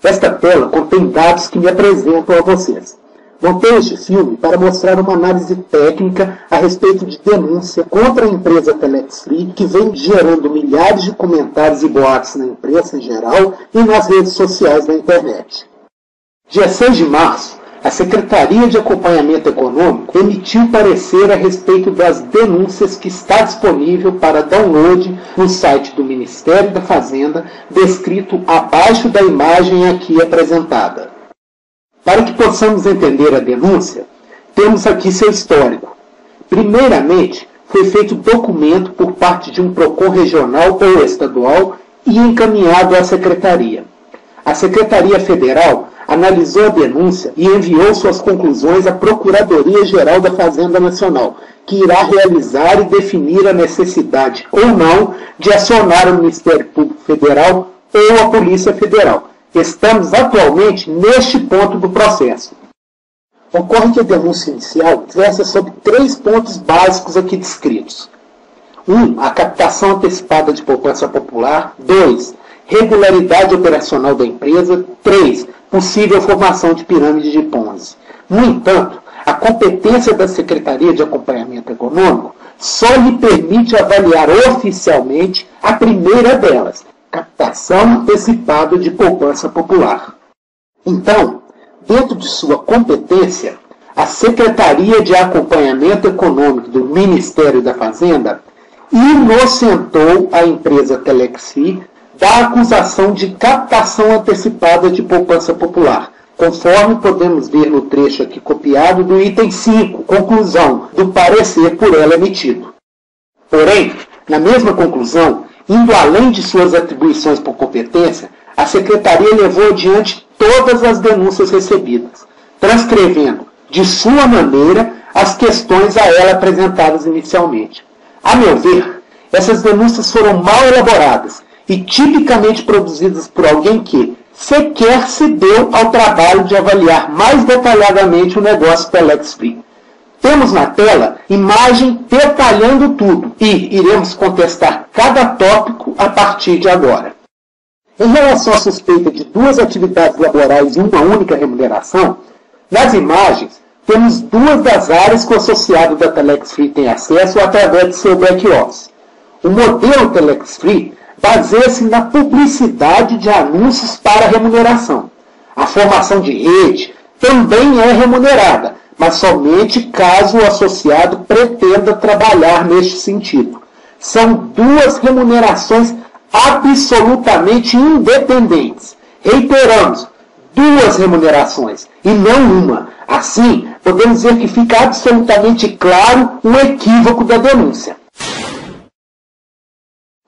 Esta tela contém dados que me apresentam a vocês. Montei este filme para mostrar uma análise técnica a respeito de denúncia contra a empresa Telex Free, que vem gerando milhares de comentários e boatos na imprensa em geral e nas redes sociais da internet. Dia 6 de março, a Secretaria de Acompanhamento Econômico emitiu parecer a respeito das denúncias que está disponível para download no site do Ministério da Fazenda, descrito abaixo da imagem aqui apresentada. Para que possamos entender a denúncia, temos aqui seu histórico. Primeiramente, foi feito documento por parte de um PROCON regional ou estadual e encaminhado à Secretaria. A Secretaria Federal analisou a denúncia e enviou suas conclusões à Procuradoria-Geral da Fazenda Nacional, que irá realizar e definir a necessidade ou não de acionar o Ministério Público Federal ou a Polícia Federal. Estamos atualmente neste ponto do processo. Ocorre que a denúncia inicial versa sobre 3 pontos básicos aqui descritos. 1. A captação antecipada de poupança popular. 2. Regularidade operacional da empresa. 3. Possível formação de pirâmide de Ponzi. No entanto, a competência da Secretaria de Acompanhamento Econômico só lhe permite avaliar oficialmente a primeira delas, captação antecipada de poupança popular. Então, dentro de sua competência, a Secretaria de Acompanhamento Econômico do Ministério da Fazenda inocentou a empresa Telex Free da acusação de captação antecipada de poupança popular, conforme podemos ver no trecho aqui copiado do item 5, conclusão, do parecer por ela emitido. Porém, na mesma conclusão, indo além de suas atribuições por competência, a Secretaria levou adiante todas as denúncias recebidas, transcrevendo, de sua maneira, as questões a ela apresentadas inicialmente. A meu ver, essas denúncias foram mal elaboradas e tipicamente produzidas por alguém que sequer se deu ao trabalho de avaliar mais detalhadamente o negócio Telex Free. Temos na tela imagem detalhando tudo e iremos contestar cada tópico a partir de agora. Em relação à suspeita de 2 atividades laborais e uma única remuneração, nas imagens temos 2 das áreas que o associado da Telex Free tem acesso através de seu back-office. O modelo Telex Free baseia-se na publicidade de anúncios para remuneração. A formação de rede também é remunerada, mas somente caso o associado pretenda trabalhar neste sentido. São 2 remunerações absolutamente independentes. Reiteramos, 2 remunerações e não uma. Assim, podemos dizer que fica absolutamente claro o equívoco da denúncia.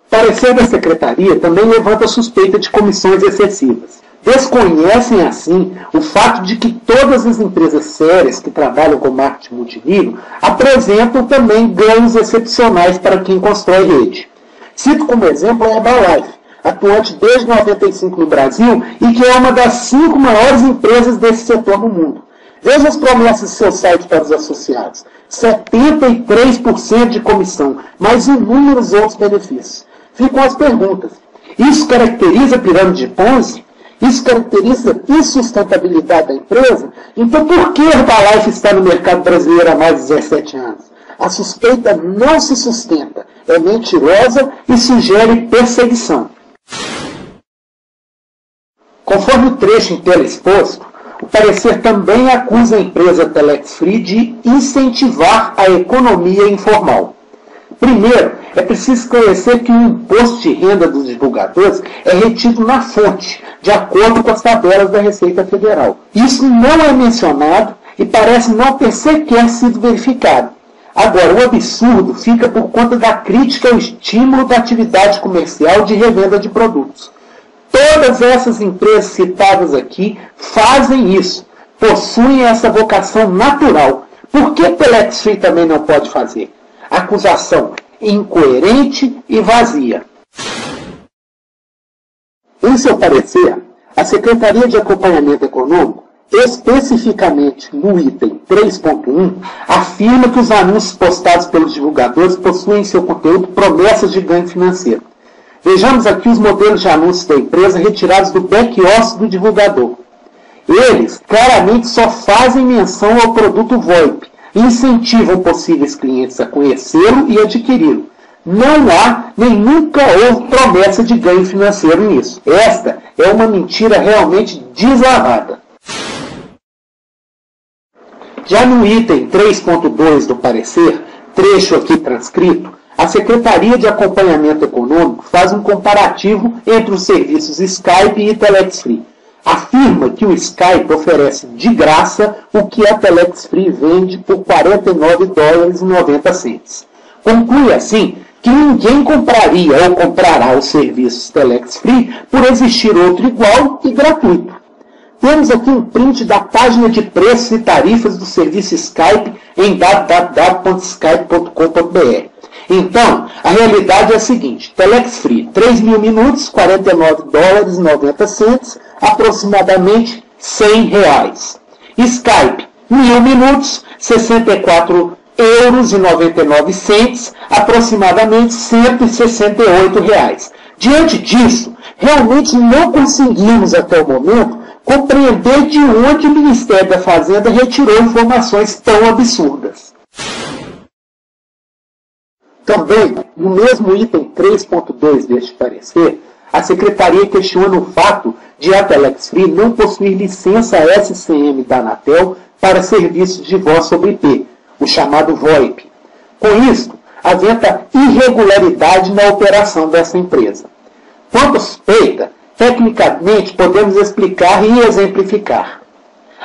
O parecer da Secretaria também levanta suspeita de comissões excessivas. Desconhecem, assim, o fato de que todas as empresas sérias que trabalham com marketing multinível apresentam também ganhos excepcionais para quem constrói rede. Cito como exemplo a Herbalife, atuante desde 1995 no Brasil e que é uma das 5 maiores empresas desse setor no mundo. Veja as promessas do seu site para os associados. 73% de comissão, mais inúmeros outros benefícios. Ficam as perguntas. Isso caracteriza a pirâmide de Ponzi? Isso caracteriza a insustentabilidade da empresa? Então por que a Herbalife está no mercado brasileiro há mais de 17 anos? A suspeita não se sustenta, é mentirosa e sugere perseguição. Conforme o trecho em tela exposto, o parecer também acusa a empresa Telex Free de incentivar a economia informal. Primeiro, é preciso esclarecer que o imposto de renda dos divulgadores é retido na fonte, de acordo com as tabelas da Receita Federal. Isso não é mencionado e parece não ter sequer sido verificado. Agora, o absurdo fica por conta da crítica ao estímulo da atividade comercial de revenda de produtos. Todas essas empresas citadas aqui fazem isso, possuem essa vocação natural. Por que Telex Free também não pode fazer? Acusação incoerente e vazia. Em seu parecer, a Secretaria de Acompanhamento Econômico, especificamente no item 3.1, afirma que os anúncios postados pelos divulgadores possuem em seu conteúdo promessas de ganho financeiro. Vejamos aqui os modelos de anúncios da empresa retirados do back-office do divulgador. Eles claramente só fazem menção ao produto VoIP e incentivam possíveis clientes a conhecê-lo e adquiri-lo. Não há nem nunca houve promessa de ganho financeiro nisso. Esta é uma mentira realmente deslavada. Já no item 3.2 do parecer, trecho aqui transcrito, a Secretaria de Acompanhamento Econômico faz um comparativo entre os serviços Skype e Telex Free. Afirma que o Skype oferece de graça o que a Telex Free vende por $49,90. Conclui assim que ninguém compraria ou comprará os serviços Telex Free por existir outro igual e gratuito. Temos aqui um print da página de preços e tarifas do serviço Skype em www.skype.com.br. Então, a realidade é a seguinte: Telex Free, 3.000 minutos, $49,90, aproximadamente R$100. Skype, 1.000 minutos, €64,99, aproximadamente R$168. Diante disso, realmente não conseguimos até o momento compreender de onde o Ministério da Fazenda retirou informações tão absurdas. Também, no mesmo item 3.2 deste parecer, a Secretaria questiona o fato de a Telex Free não possuir licença SCM da Anatel para serviços de voz sobre IP, o chamado VoIP. Com isso, aventa irregularidade na operação dessa empresa. Quanto à suspeita, tecnicamente podemos explicar e exemplificar.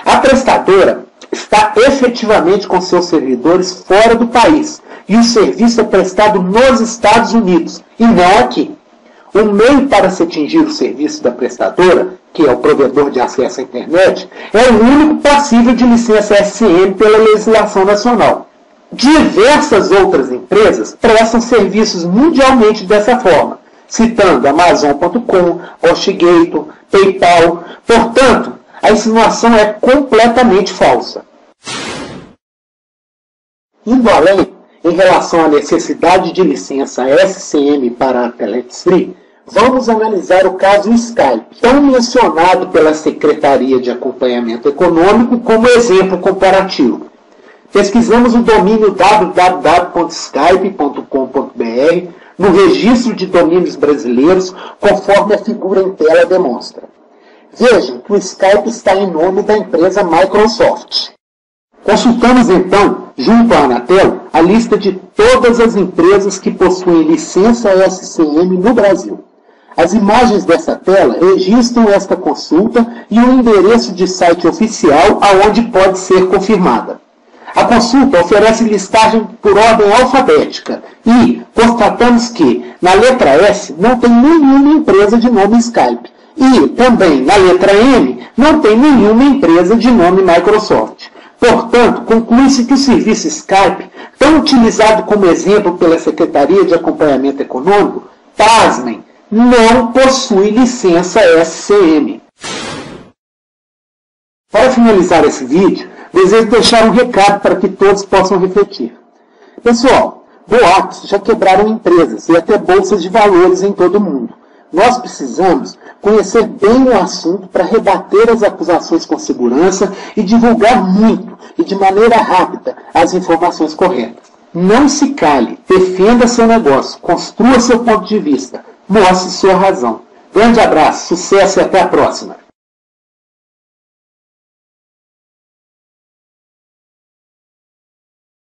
A prestadora está efetivamente com seus servidores fora do país e o serviço é prestado nos Estados Unidos e não aqui. O meio para se atingir o serviço da prestadora, que é o provedor de acesso à internet, é o único passível de licença SCM pela legislação nacional. Diversas outras empresas prestam serviços mundialmente dessa forma, citando Amazon.com, HostGator, PayPal. Portanto, a insinuação é completamente falsa. Indo além, em relação à necessidade de licença SCM para a Telex Free, vamos analisar o caso Skype, tão mencionado pela Secretaria de Acompanhamento Econômico como exemplo comparativo. Pesquisamos o domínio www.skype.com.br no registro de domínios brasileiros, conforme a figura em tela demonstra. Vejam que o Skype está em nome da empresa Microsoft. Consultamos então, junto à Anatel, a lista de todas as empresas que possuem licença SCM no Brasil. As imagens dessa tela registram esta consulta e o endereço de site oficial aonde pode ser confirmada. A consulta oferece listagem por ordem alfabética e constatamos que, na letra S, não tem nenhuma empresa de nome Skype. E, também, na letra M, não tem nenhuma empresa de nome Microsoft. Portanto, conclui-se que o serviço Skype, tão utilizado como exemplo pela Secretaria de Acompanhamento Econômico, pasmem, não possui licença SCM. Para finalizar esse vídeo, desejo deixar um recado para que todos possam refletir. Pessoal, boatos já quebraram empresas e até bolsas de valores em todo o mundo. Nós precisamos conhecer bem o assunto para rebater as acusações com segurança e divulgar muito e de maneira rápida as informações corretas. Não se cale, defenda seu negócio, construa seu ponto de vista, mostre sua razão. Grande abraço, sucesso e até a próxima!